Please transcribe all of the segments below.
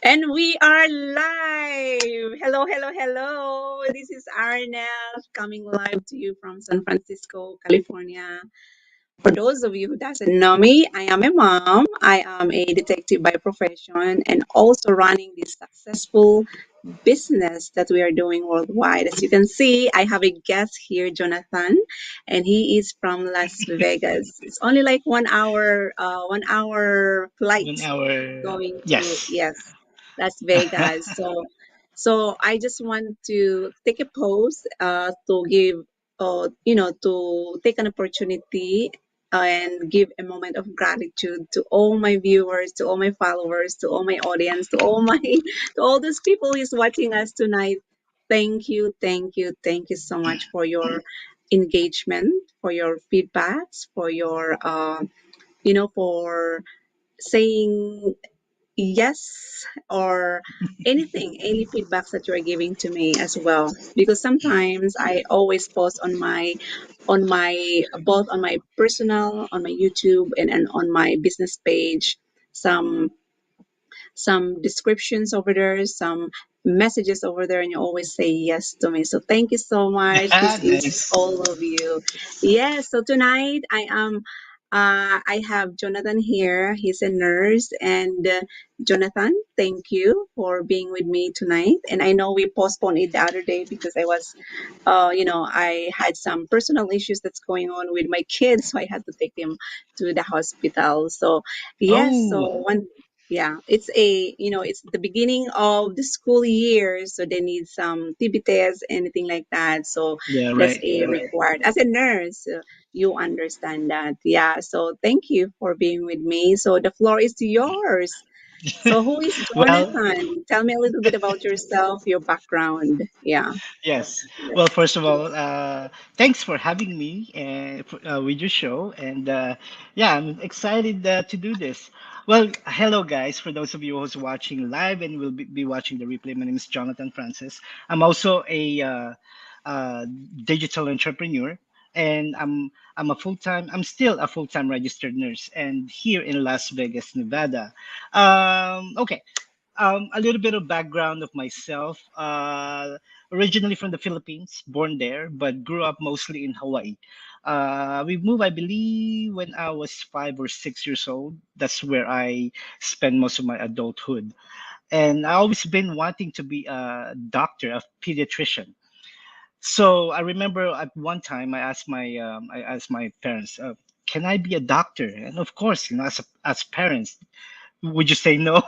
And we are live. Hello, hello, hello. This is Araneth coming live to you from San Francisco, California. For those of you who doesn't know me, I am a mom. I am a detective by profession and also running this successful business that we are doing worldwide. As you can see, I have a guest here, Jonathan, and he is from Las Vegas. It's only like 1 hour, 1 hour flight 1 hour. going to, Yes. yes, Las Vegas. So I just want to take a pause to give, to take an opportunity and give a moment of gratitude to all my viewers, to all my followers, to all my audience, to all my to all those people who is watching us tonight. Thank you, thank you, thank you so much for your engagement, for your feedbacks, for your for saying yes or anything, any feedbacks that you are giving to me as well. Because sometimes I always post on my both on my personal, on my YouTube and on my business page some descriptions over there, some messages over there, and you always say yes to me. So thank you so much. This is Nice. all of you. Yes. So tonight I am. I have Jonathan here. He's a nurse, and Jonathan, thank you for being with me tonight. And I know we postponed it the other day because I had some personal issues that's going on with my kids, so I had to take them to the hospital. So, yes, so Oh, yeah, it's the beginning of the school year, so they need some TB tests, anything like that. So yeah, that's right. a required. As a nurse, you understand that. Yeah, so thank you for being with me. So the floor is yours. So who is Well, Jonathan? Tell me a little bit about yourself, your background. Yeah. yes. Well, first of all, thanks for having me with your show. And yeah, I'm excited to do this. Well, hello, guys. For those of you who's watching live and will be watching the replay, my name is Jonathan Francis. I'm also a uh, digital entrepreneur. And I'm still a full-time registered nurse and here in Las Vegas, Nevada. Okay, a little bit of background of myself. Originally from the Philippines, born there, but grew up mostly in Hawaii. We moved, I believe, when I was 5 or 6 years old. That's where I spent most of my adulthood. And I always been wanting to be a doctor, a pediatrician. So I remember at one time I asked my parents, "Can I be a doctor?" And of course, as parents, would you say no?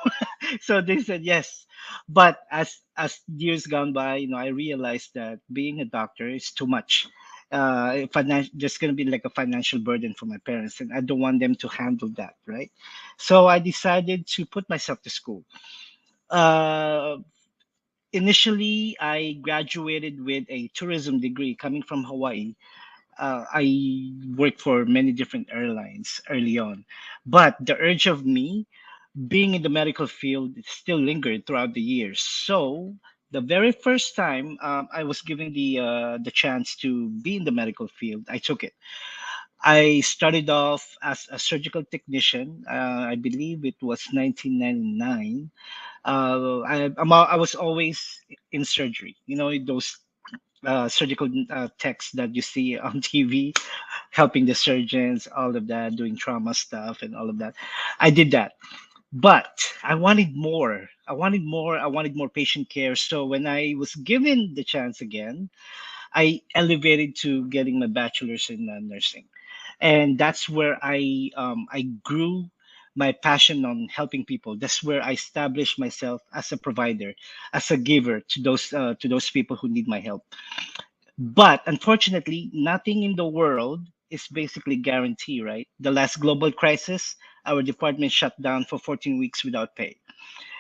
So they said yes. But as years gone by, I realized that being a doctor is too much. Just going to be like a financial burden for my parents, and I don't want them to handle that, right? So I decided to put myself to school. Uh, Initially, I graduated with a tourism degree coming from Hawaii. I worked for many different airlines early on, but the urge of me being in the medical field still lingered throughout the years. So the very first time I was given the chance to be in the medical field, I took it. I started off as a surgical technician. I believe it was 1999. I was always in surgery. You know those surgical techs that you see on TV, helping the surgeons, all of that, doing trauma stuff and all of that. I did that, but I wanted more. I wanted more. I wanted more patient care. So when I was given the chance again, I elevated to getting my bachelor's in nursing, and that's where I grew my passion on helping people. That's where I established myself as a provider, as a giver to those people who need my help. But unfortunately, nothing in the world is basically guaranteed, right? The last global crisis, our department shut down for 14 weeks without pay.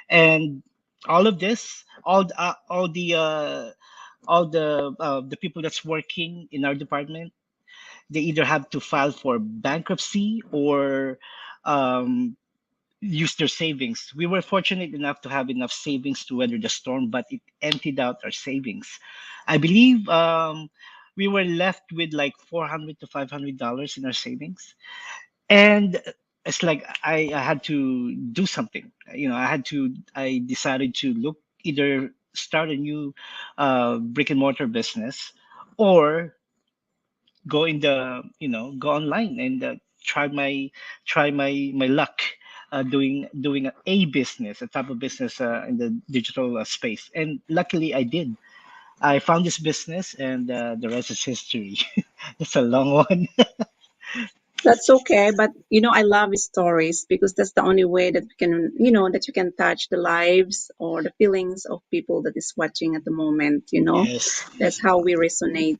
And all of this, all the people that's working in our department, they either have to file for bankruptcy or um, use their savings. We were fortunate enough to have enough savings to weather the storm, but it emptied out our savings. I believe we were left with like $400 to $500 in our savings. And it's like I had to do something. I decided to look either start a new brick and mortar business or go in the go online and try my luck doing a business, a type of business in the digital space. And luckily I did. I found this business, and the rest is history. It's a long one. That's okay, but I love stories because that's the only way that we can, that you can touch the lives or the feelings of people that is watching at the moment. Yes. That's how we resonate.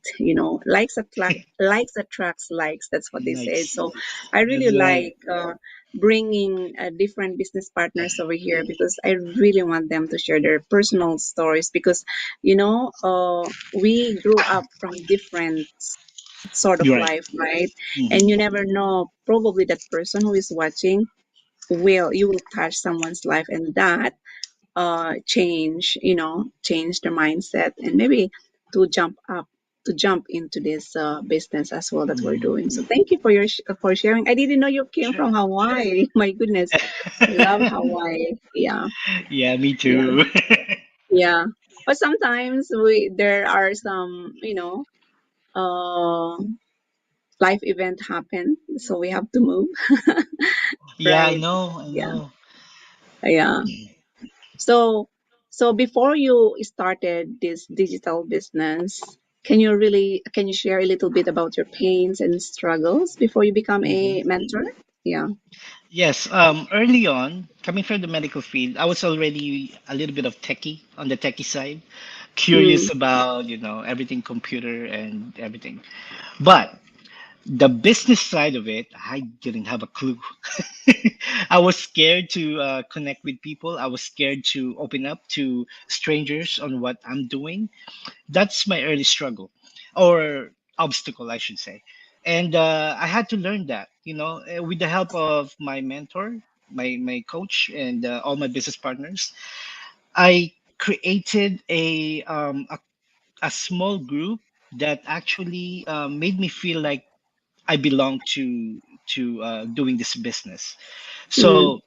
Likes attracts likes. That's what they say. Nice. So I really That's right. like bringing different business partners over here because I really want them to share their personal stories because, we grew up from different sort of You're right. life, right? And you Mhm. never know, probably that person who is watching you will touch someone's life and that change their mindset and maybe to jump into this business as well that we're doing. So thank you for sharing. I didn't know you came Sure. from Hawaii. My goodness, I love Hawaii. Yeah, Yeah, me yeah, too. yeah. But sometimes there are some uh life event happen, so we have to move. Yeah, I Right. know, I Yeah. know. Yeah. So before you started this digital business, can you share a little bit about your pains and struggles before you become Mhm. a mentor? Yeah. Yes, early on, coming from the medical field, I was already a little bit of techie on the techie side, curious Mm, about, everything computer and everything. But the business side of it, I didn't have a clue. I was scared to connect with people. I was scared to open up to strangers on what I'm doing. That's my early struggle or obstacle, I should say. And I had to learn that, with the help of my mentor, my coach, and all my business partners. I created a small group that actually made me feel like I belong to doing this business. mm, So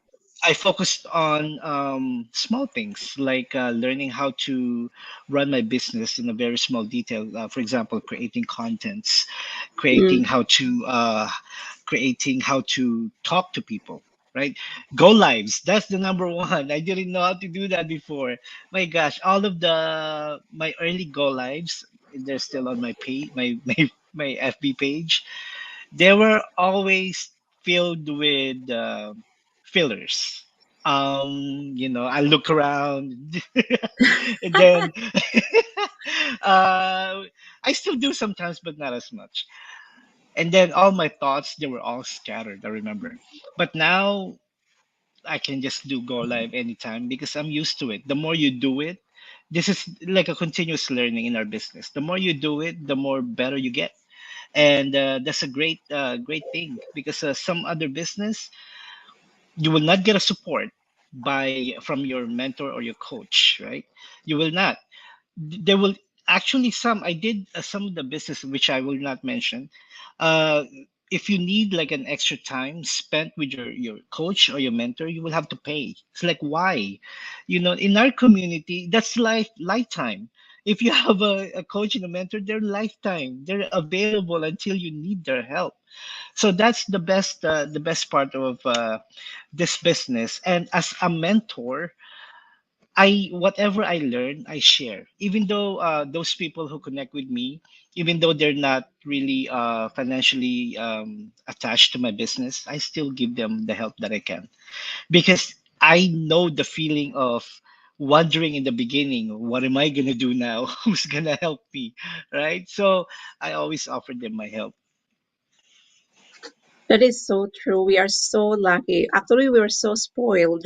I focused on small things like learning how to run my business in a very small detail. For example, creating contents, mm. creating how to talk to people. Right, go lives. That's the number one. I didn't know how to do that before. My gosh, all of the my early go lives, they're still on my page, my FB page. They were always filled with fillers. I look around, and then uh, I still do sometimes, but not as much. And then all my thoughts, they were all scattered. I remember, but now I can just do go live anytime because I'm used to it. The more you do it, this is like a continuous learning in our business. The more you do it, the more better you get, and that's a great thing because some other business you will not get a support by from your mentor or your coach, right? You will not. There will actually some. I did some of the business which I will not mention. uh if you need like an extra time spent with your coach or your mentor, you will have to pay. It's like, why? In our community, that's lifetime. If you have a coach and a mentor, they're lifetime. They're available until you need their help. So that's the best part of this business. And as a mentor, I whatever I learn, I share. Even though those people who connect with me, even though they're not really financially attached to my business, I still give them the help that I can because I know the feeling of wondering in the beginning, what am I gonna do now? Who's gonna help me, right? So I always offer them my help. That is so true. We are so lucky. Actually, we were so spoiled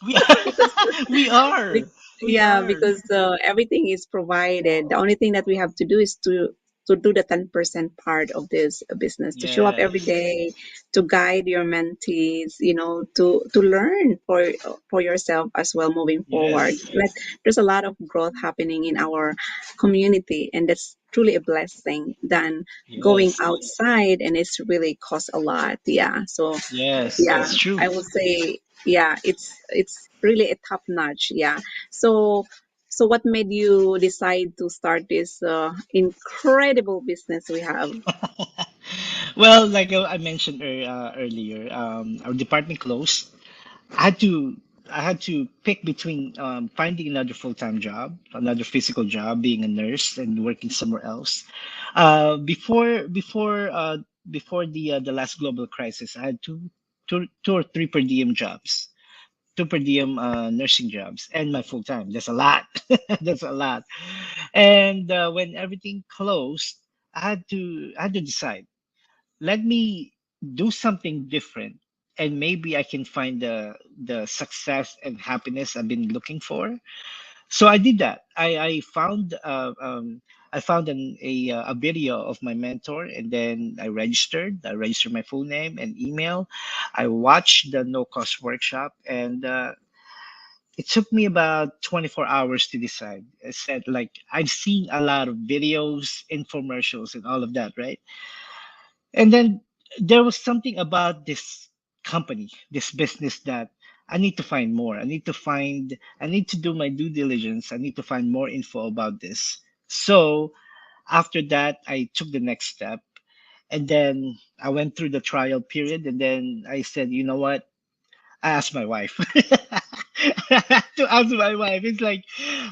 We because we are, Be- we yeah, are. because everything is provided. The only thing that we have to do is to do the 10% part of this business, to show up every Yes, day, to guide your mentees, to learn for yourself as well moving forward. yes. Like there's a lot of growth happening in our community, and truly a blessing than going Yes. outside, and it's really cost a lot. Yeah. So Yes, yeah, that's true. I would say yeah, it's really a top notch. Yeah. So so what made you decide to start this incredible business we have? Well, like I mentioned earlier, our department closed. I had to I had to pick between finding another full-time job, another physical job, being a nurse and working somewhere else. Before the last global crisis, I had two or three per diem jobs, two per diem nursing jobs, and my full time. That's a lot. That's a lot. And when everything closed, I had to decide. Let me do something different, and maybe I can find the success and happiness I've been looking for. So I did that. I found a video of my mentor, and then I registered my full name and email. I watched the no cost workshop, and it took me about 24 hours to decide. I said, like, I've seen a lot of videos, infomercials, and all of that, right? And then there was something about this company, this business, that I need to find more. I need to do my due diligence. I need to find more info about this. So after that, I took the next step. And then I went through the trial period. And then I said, you know what? I asked my wife. I had to ask my wife. It's like,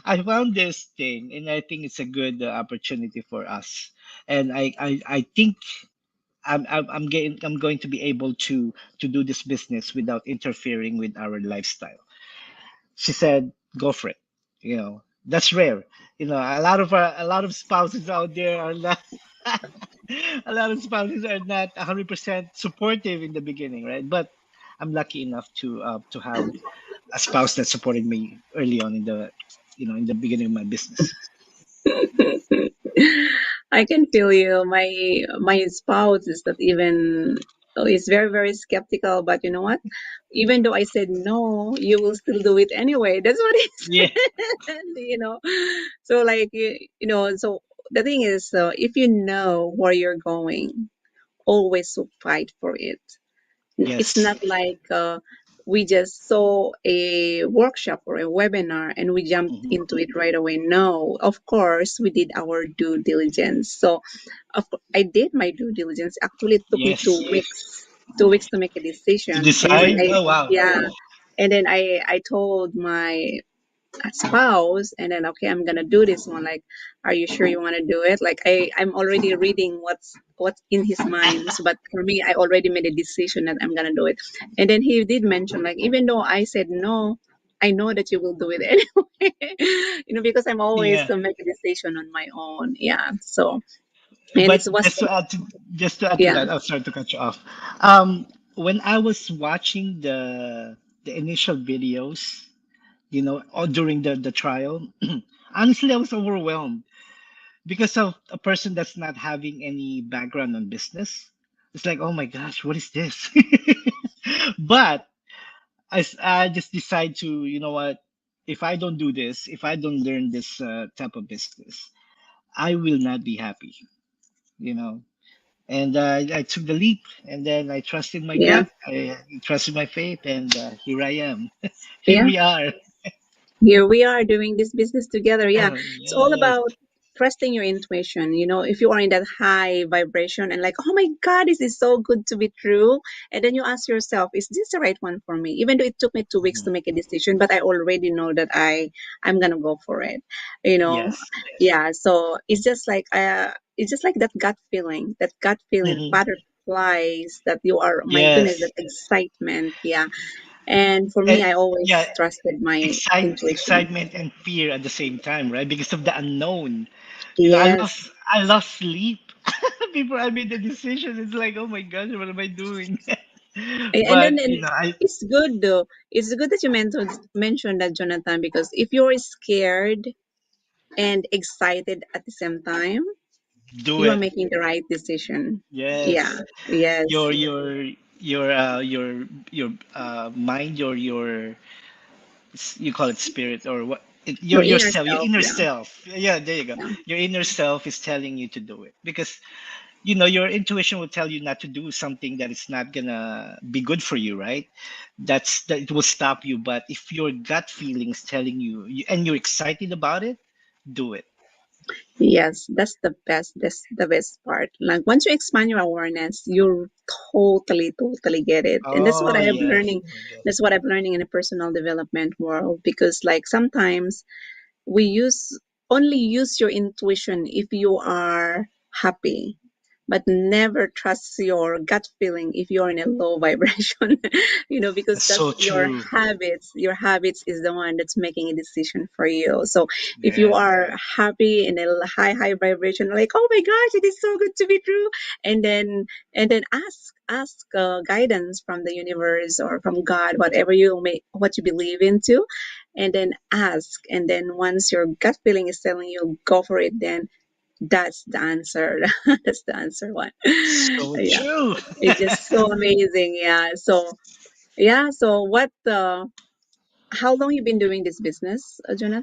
I found this thing, and I think it's a good opportunity for us. And I think I'm going to be able to do this business without interfering with our lifestyle. She said, "Go for it." You know, that's rare. You know, a lot of spouses out there are not a lot of spouses are not 100% supportive in the beginning, right? But I'm lucky enough to have a spouse that supported me early on in the in the beginning of my business. I can feel you. My spouse is not even is very very skeptical, but you know what? Even though I said no, you will still do it anyway. That's what he Yeah. said. You know, so like you know, so the thing is, if you know where you're going, always fight for it. It's Yes. not like we just saw a workshop or a webinar and we jumped Mhm. into it right away. No, of course, we did our due diligence. So I did my due diligence. Actually, it took me Yes. 2 weeks to make a To decision. And then decide. Oh wow. yeah, and then I told my spouse, and then okay, I'm gonna do this one. Like, are you sure you want to do it? Like, I'm already reading what's in his minds, but for me, I already made a decision that I'm gonna do it. And then he did mention, like, even though I said no, I know that you will do it anyway. Because I'm always Yeah. to make a decision on my own. Yeah. So and it But was just to add to yeah, that, I'm sorry to cut you off. When I was watching the initial videos, or during the trial, honestly, I was overwhelmed because of a person that's not having any background on business. It's like, oh my gosh, what is this? But I just decide to, you know what? If I don't do this, if I don't learn this type of business, I will not be happy. You know, and I took the leap, and then I trusted my yeah, gut, I trusted my faith, and here I am. Here yeah. we are. Here we are doing this business together. Yeah. It's all Yes. about trusting your intuition. If you are in that high vibration and like, oh my God, this is so good to be true. And then you ask yourself, is this the right one for me? Even though it took me 2 weeks to Mhm. make a decision, but I already know that I'm gonna go for it. You know, Yes. yeah. So it's just like that gut feeling, Hmm. butterflies that you are, my goodness, Yes. that excitement. Yeah. And for me, And I yeah, always trusted my intuition. excitement and fear at the same time, right? Because of the unknown. Yes. I lost sleep before I made the decision. It's like, oh my gosh, what am I doing? And But then and I it's good though. It's good that you mentioned that, Jonathan, because if you're scared and excited at the same time, do you are it. making the right decision. Yeah. Yes. Yes. Your your your mind, your you call it spirit or what, Your Your inner yourself, your self, inner yeah, self. Yeah, there you go. yeah. Your inner self is telling you to do it because your intuition will tell you not to do something that is not gonna be good for you, right? That it will stop you. But if your gut feeling is telling you and you're excited about it, do it. Yes, that's the best. That's the best part. Like once you expand your awareness, you totally get it. And that's what Oh I'm yes. learning. Oh my God. That's what I'm learning in the personal development world. Because like sometimes we only use your intuition if you are happy, but never trust your gut feeling if you're in a low vibration. Because That's that's so your true. habits is the one that's making a decision for you. So if you Yes, are yes. happy in a high vibration, like, oh my gosh, it is so good to be true, and then ask guidance from the universe or from God, whatever what you believe into, and then ask, and then once your gut feeling is telling you go for it, then that's the answer. That's the answer one. So Yeah, true. it's just so amazing. Yeah, so yeah, so what how long you been doing this business,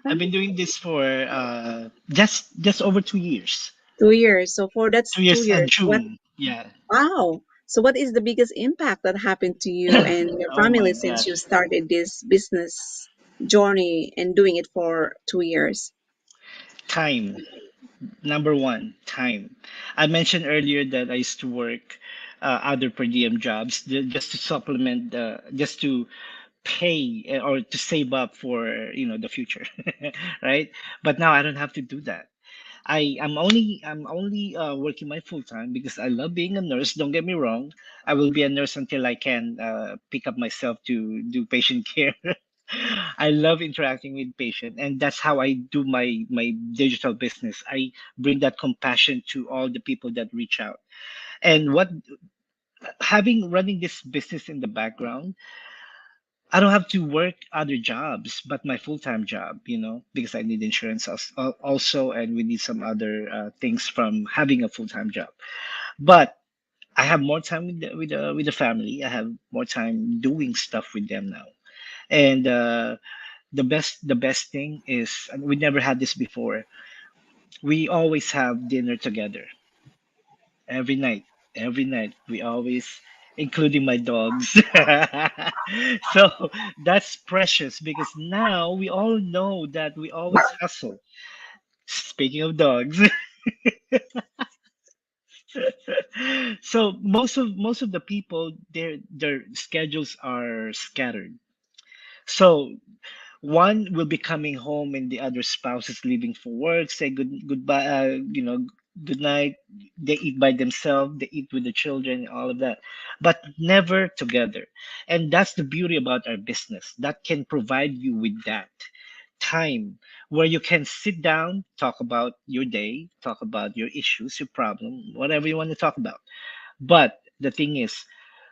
I've Jonathan? been doing this for just over 2 years. 2 years. So for Two that's two years years what June. Yeah. Wow, so what is the biggest impact that happened to you and your Oh my family since you gosh. started this business journey and doing it for 2 years? Time. Number one, time. I mentioned earlier that I used to work other per diem jobs just to supplement, just to pay or to save up for the future, right? But now I don't have to do that. I'm only working my full time because I love being a nurse. Don't get me wrong. I will be a nurse until I can pick up myself to do patient care. I love interacting with patient, and that's how I do my digital business. I bring that compassion to all the people that reach out. And what having running this business in the background, I don't have to work other jobs, but my full time job, because I need insurance also, and we need some other things from having a full time job. But I have more time with the family. I have more time doing stuff with them now. And the best thing is, and we never had this before. We always have dinner together every night. Every night we always, including my dogs. So that's precious because now we all know that we always hustle. Speaking of dogs, so most of the people, their schedules are scattered. So one will be coming home and the other spouse is leaving for work, say goodbye, good night. They eat by themselves, they eat with the children, all of that, but never together. And that's the beauty about our business, that can provide you with that time where you can sit down, talk about your day, talk about your issues, your problem, whatever you want to talk about. But the thing is,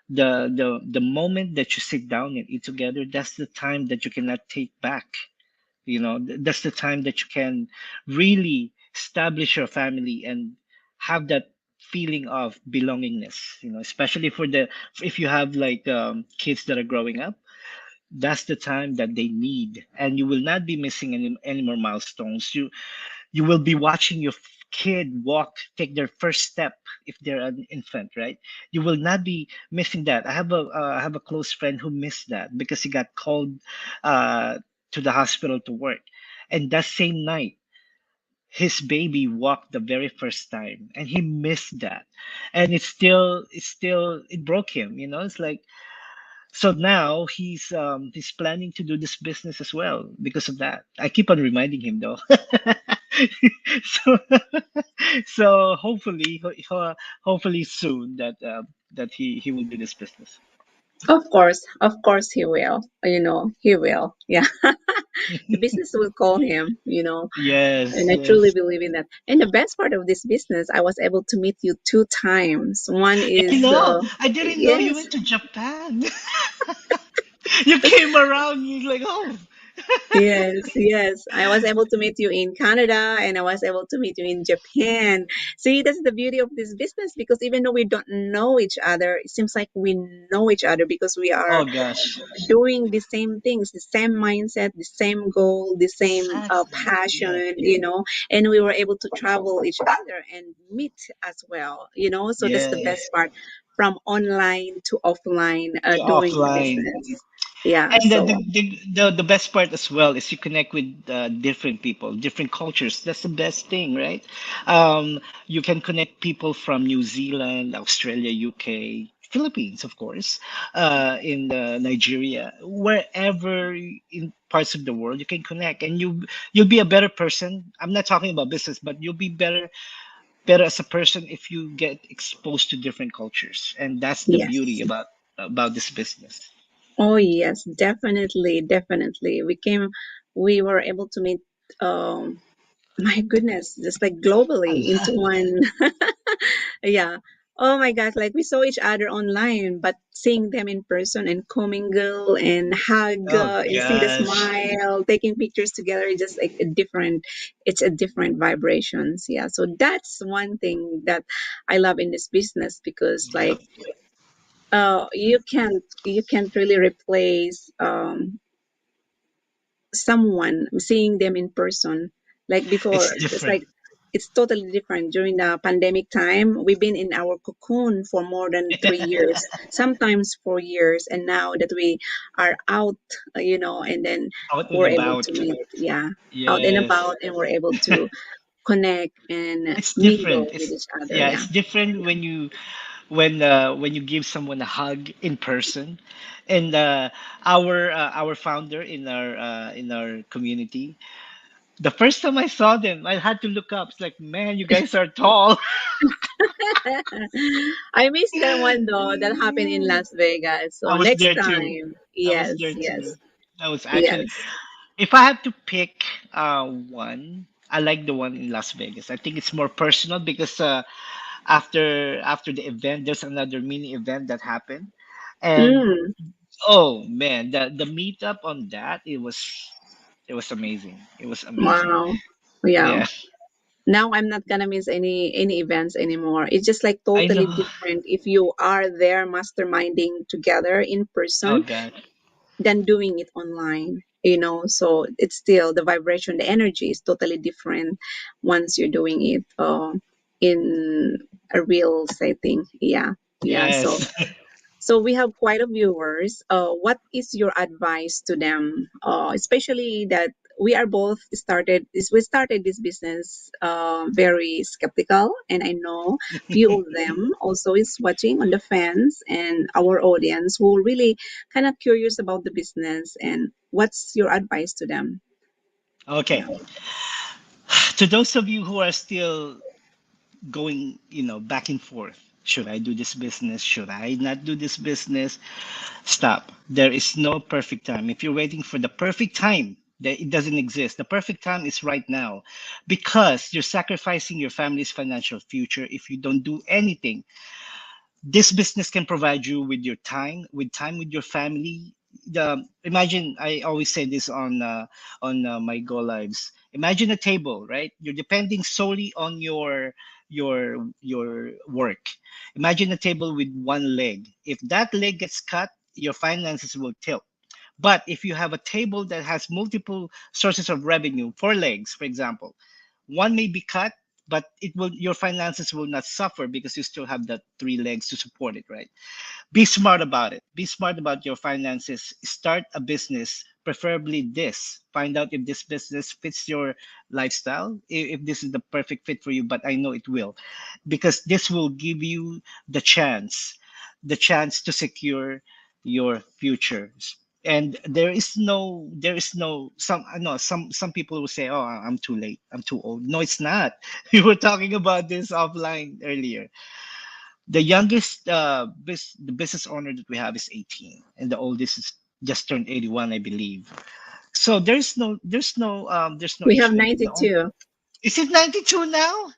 the moment that you sit down and eat together, that's the time that you cannot take back. That's the time that you can really establish your family and have that feeling of belongingness, especially if you have like kids that are growing up. That's the time that they need, and you will not be missing any more milestones. You will be watching your kid take their first step if they're an infant, right? You will not be missing that. I have a close friend who missed that because he got called uh, to the hospital to work, and that same night his baby walked the very first time, and he missed that. And it broke him. It's like, so now he's planning to do this business as well because of that. I keep on reminding him though. So so hopefully soon that he will do this business. Of course he will. He will. Yeah. The business will call him, Yes, and I truly yes. believe in that. And the best part of this business, I was able to meet you two times. One I is, know. I didn't know you yes, went to Japan. You came around. You like, oh. Yes, yes. I was able to meet you in Canada and I was able to meet you in Japan. See, that's the beauty of this business because even though we don't know each other, it seems like we know each other because we are Oh gosh, doing the same things, the same mindset, the same goal, the same exactly. Yeah. passion, and we were able to travel each other and meet as well. So that's the best Yes. part from online to offline To doing the offline. business. Yeah, And so the best part as well is you connect with different people, different cultures. That's the best thing, right? You can connect people from New Zealand, Australia, UK, Philippines, of course, in Nigeria, wherever in parts of the world you can connect, and you'll be a better person. I'm not talking about business, but you'll be better as a person if you get exposed to different cultures, and that's the beauty yes. about this business. Oh yes, definitely, definitely. We were able to meet my goodness, just like globally into one. Yeah. Oh my gosh, like we saw each other online, but seeing them in person and commingle and hug Oh and see the gosh. smile, taking pictures together, it's just like it's a different vibrations. Yeah. So that's one thing that I love in this business because like Yep. you can't really replace someone seeing them in person like before. It's It's different. like it's totally different during the pandemic time. We've been in our cocoon for more than 3 years, sometimes 4 years, and now that we are out, and then Out and we're able about. to meet, yeah, out and Yes. about, and we're able to connect and It's mingle different. with It's each other. yeah, Yeah. it's different when you give someone a hug in person. And our founder in our community, the first time I saw them, I had to look up. It's like, man, you guys are tall. I missed that one though. That happened in Las Vegas. I So was next there too. time, I was yes, there too. yes, I was actually, yes. if I have to pick one, I like the one in Las Vegas. I think it's more personal because after the event, there's another mini event that happened, and Mm, oh man, the meetup on that, it was amazing. It was amazing. wow. Yeah. Yeah, Now I'm not gonna miss any events anymore. It's just like I totally know. different if you are there masterminding together in Oh person God, than doing it online. So it's still the vibration, the energy is totally different once you're doing it in a real setting. Yeah. Yeah. So yes. So we have quite a viewers. What is your advice to them, especially that we started this business very skeptical, and I know few of them also is watching on the fans and our audience who really kind of curious about the business. And what's your advice to them? Okay, to those of you who are still going, back and forth. Should I do this business? Should I not do this business? Stop. There is no perfect time. If you're waiting for the perfect time, it doesn't exist. The perfect time is right now because you're sacrificing your family's financial future if you don't do anything. This business can provide you with your time with your family. Imagine, I always say this on my go lives. Imagine a table, right? You're depending solely on your work. Imagine a table with one leg. If that leg gets cut, your finances will tilt. But if you have a table that has multiple sources of revenue, four legs, for example, one may be cut, but your finances will not suffer because you still have the three legs to support it, right? Be smart about it. Be smart about your finances. Start a business, preferably this. Find out if this business fits your lifestyle, if this is the perfect fit for you, but I know it will, because this will give you the chance to secure your future. And there is no some I know some people will say, oh, I'm too late, I'm too old. No, it's not. We were talking about this offline earlier. The youngest the business owner that we have is 18, and the oldest is just turned 81, I believe. So there's no We have issue. Is it 92 now?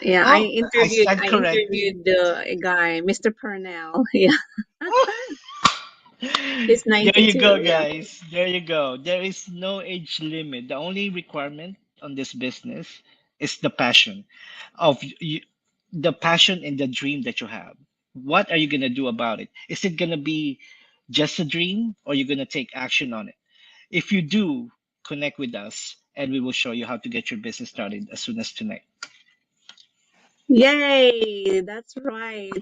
Yeah, I Oh, I interviewed stand I corrected. interviewed the guy, Mr. Purnell. Yeah. He's There you 92. go, Yeah. guys. There you go. There is no age limit. The only requirement on this business is the passion of you, the passion and the dream that you have. What are you gonna do about it? Is it gonna be just a dream, or you're gonna take action on it? If you do, connect with us, and we will show you how to get your business started as soon as tonight. Yay! That's right.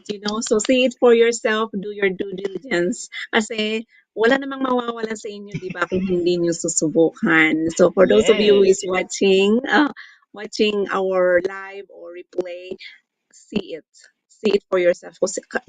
So see it for yourself, do your due diligence. Kasi wala namang mawawala sa inyo, di ba, kung hindi nyo susubukan. So for those of you who Yes, is watching our live or replay, see it for yourself,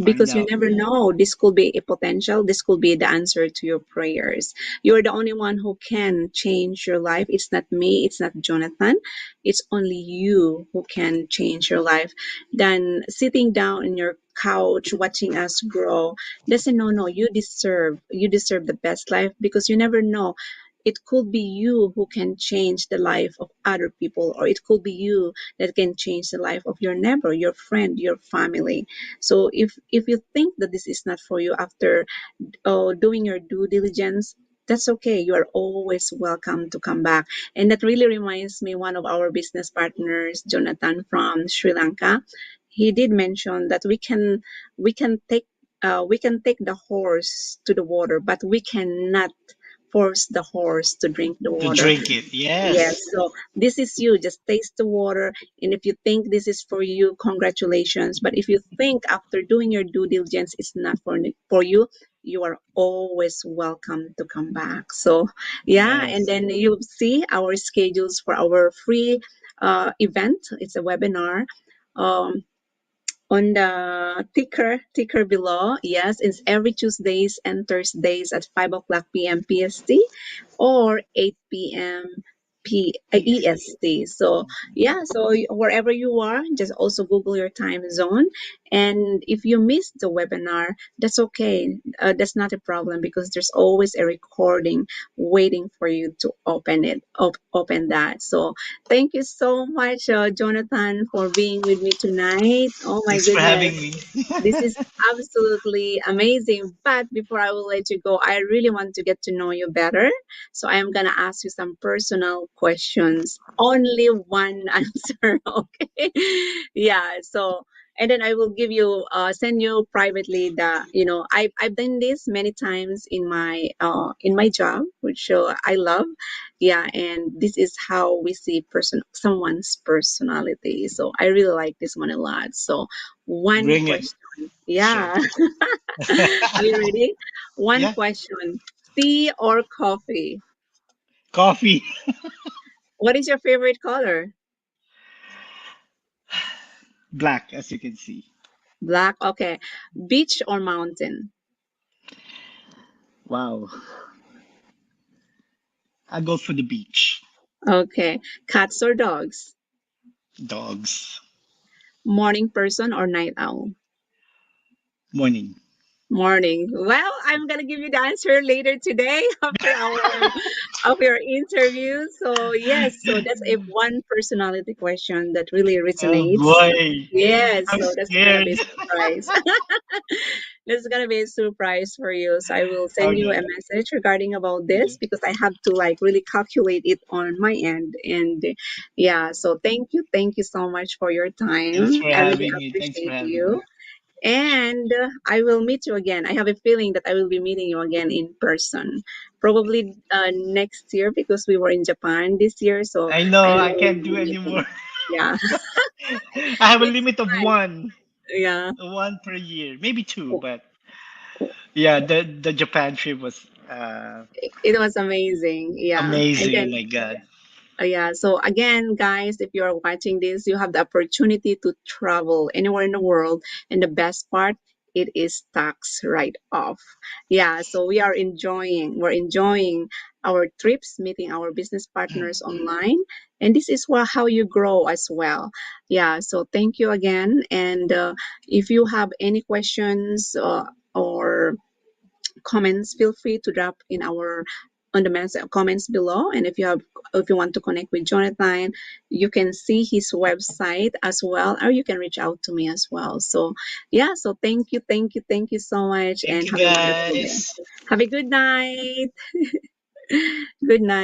find because you out. never know, this could be a potential, this could be the answer to your prayers. You're the only one who can change your life. It's not me, it's not Jonathan, it's only you who can change your life. Then sitting down in your couch watching us grow, listen, no, you deserve the best life, because you never know, it could be you who can change the life of other people, or it could be you that can change the life of your neighbor, your friend, your family. So if you think that this is not for you after doing your due diligence, that's okay. You are always welcome to come back. And that really reminds me, one of our business partners, Jonathan from Sri Lanka, he did mention that we can take the horse to the water, but we cannot force the horse to drink the To water. drink it. Yes, Yes. so this is you. Just taste the water. And if you think this is for you, congratulations. But if you think after doing your due diligence it's not for you, you are always welcome to come back. So, yeah, and Yes. then you see our schedules for our free event. It's a webinar. Um, on the ticker below. Yes, it's every Tuesdays and Thursdays at 5 o'clock p.m. PST or 8 p.m. EST. EST. So yeah, so wherever you are, just also Google your time zone. And if you missed the webinar, that's okay. That's not a problem, because there's always a recording waiting for you to open that. So thank you so much, Jonathan, for being with me tonight. Oh my Thanks for goodness. having me. This is absolutely amazing. But before I will let you go, I really want to get to know you better. So I am going to ask you some personal questions. Only one answer, okay? Yeah. So, and then I will send you privately I've done this many times in my job, which I love. Yeah. And this is how we see someone's personality. So I really like this one a lot. So, one Bring it. question. Sure. Yeah. Are you ready? One Yeah. question. Tea or coffee? Coffee. What is your favorite color? Black, as you can see. Black. Okay. Beach or mountain? Wow. I go for the beach. Okay. Cats or dogs? Dogs. Morning person or night owl? Morning. Morning. Well, I'm gonna give you the answer later today after our interview. So yes, so that's a one personality question that really Oh resonates. boy. Yes, I'm so that's gonna scared. be a surprise. This is gonna be a surprise for you. So I will send you a Okay. message regarding about this, Okay. because I have to like really calculate it on my end. And yeah, so thank you so much for your Thanks time. for I really having me. Thanks for appreciate having me. you. And I will meet you again. I have a feeling that I will be meeting you again in person, probably next year, because we were in Japan this year. So I know I know I we'll can't do be meeting. anymore. Yeah, I have a it's limit of fun. one. Yeah, One per year. Maybe two, but yeah, the Japan trip was it was amazing. Yeah, and amazing. Oh then my God. yeah, so again, guys, if you're watching this, you have the opportunity to travel anywhere in the world. And the best part, it is tax write-off. Yeah, so we're enjoying our trips, meeting our business partners online. And this is how you grow as well. Yeah, so thank you again. And if you have any questions or comments, feel free to drop in our on the comments below. And if you want to connect with Jonathan, you can see his website as well, or you can reach out to me as well. So yeah, so thank you so much, Thank and you, have a wonderful day. guys. Have a good night. Good night.